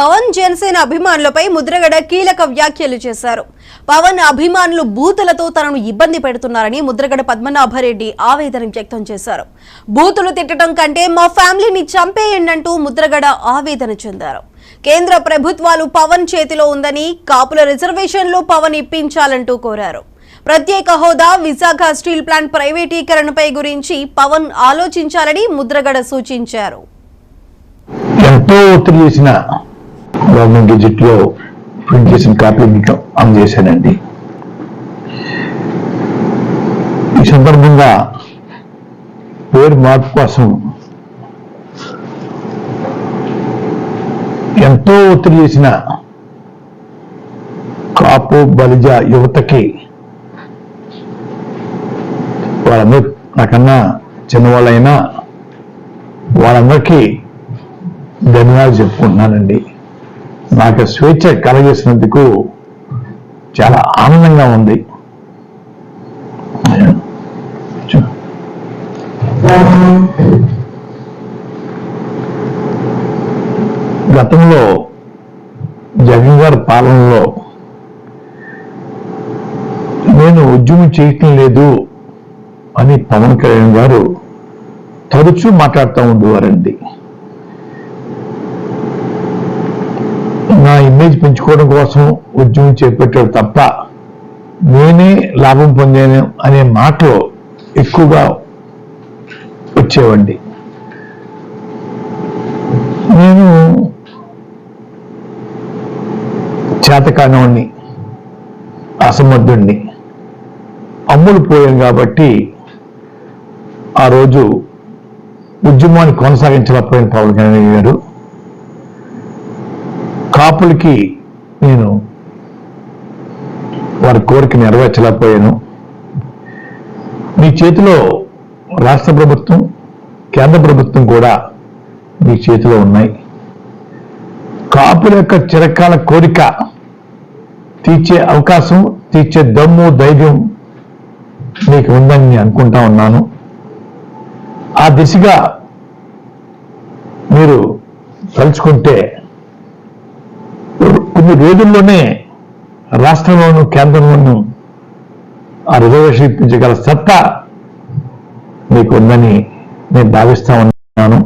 పవన్ జనసేన అభిమానులపై ముద్రగడ కీలక వ్యాఖ్యలు చేశారు. పవన్ అభిమానులు బూతులతో తనను ఇబ్బంది పెడుతున్నారని ముద్రగడ పద్మనాభరెడ్డి ఆవేదన వ్యక్తం చేశారు. బూతులు తిట్టడం కంటే మా ఫ్యామిలీని చంపేయండంటూ ముద్రగడ ఆవేదన చెందారు. కేంద్ర ప్రభుత్వాలు పవన్ చేతిలో ఉందని, కాపుల రిజర్వేషన్లు పవన్ ఇప్పించాలంటూ కోరారు. ప్రత్యేక హోదా, విశాఖ స్టీల్ ప్లాంట్ ప్రైవేటీకరణపై గురించి పవన్ ఆలోచించాలని ముద్రగడ సూచించారు. గవర్నమెంట్ గెజెట్ లో ప్రింట్ చేసిన కాపీ మీకు అందజేశానండి. ఈ సందర్భంగా పేరు మార్పు కోసం ఎంతో ఒత్తిడి చేసిన కాపు బలిజ యువతకి, వాళ్ళందరూ నాకన్నా చిన్నవాళ్ళైనా వాళ్ళందరికీ ధన్యవాదాలు చెప్పుకుంటున్నానండి. నాకు స్వేచ్ఛ కలగేసినందుకు చాలా ఆనందంగా ఉంది. గతంలో జగన్ గారి పాలనలో నేను ఉద్యమం చేయటం లేదు అని పవన్ కళ్యాణ్ గారు తరచూ మాట్లాడుతూ ఉండేవారండి. నా ఇమేజ్ పెంచుకోవడం కోసం ఉద్యమం చేపట్టాడు తప్ప నేనే లాభం పొందాను అనే మాటలు ఎక్కువగా వచ్చేవండి. నేను చేతకానివాణ్ణి, అసమర్థుణ్ణి, అమ్ముడు పోయాను కాబట్టి ఆ రోజు ఉద్యమాన్ని కొనసాగించలేకపోయిన పవన్ కళ్యాణ్ గారు, కాపులకి నేను వారి కోరిక నెరవేర్చలేకపోయాను. మీ చేతిలో రాష్ట్ర ప్రభుత్వం, కేంద్ర ప్రభుత్వం కూడా మీ చేతిలో ఉన్నాయి. కాపుల యొక్క చిరకాల కోరిక తీర్చే అవకాశం, తీర్చే దమ్ము, ధైర్యం మీకు ఉందని నేను అనుకుంటా ఉన్నాను. ఆ దిశగా మీరు తలుచుకుంటే కొన్ని రోజుల్లోనే రాష్ట్రంలోనూ కేంద్రంలోనూ ఆ రిజర్వేషన్ ఇప్పించగల సత్తా మీకు ఉందని నేను భావిస్తా ఉన్నాను.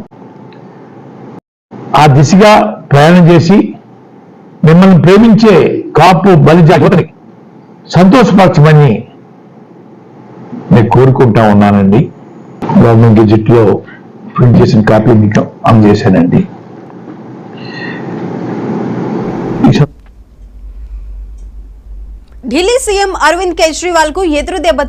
ఆ దిశగా ప్రయాణం చేసి మిమ్మల్ని ప్రేమించే కాపు బలిజ యువతని సంతోషపరచమని నేను కోరుకుంటా ఉన్నానండి. గవర్నమెంట్ గెజెట్ లో ప్రింట్ చేసిన కాపీ మీకు అందజేశానండి. ఢిల్లీ సీఎం అరవింద్ కేజ్రీవాల్ కు ఎదురు దెబ్బ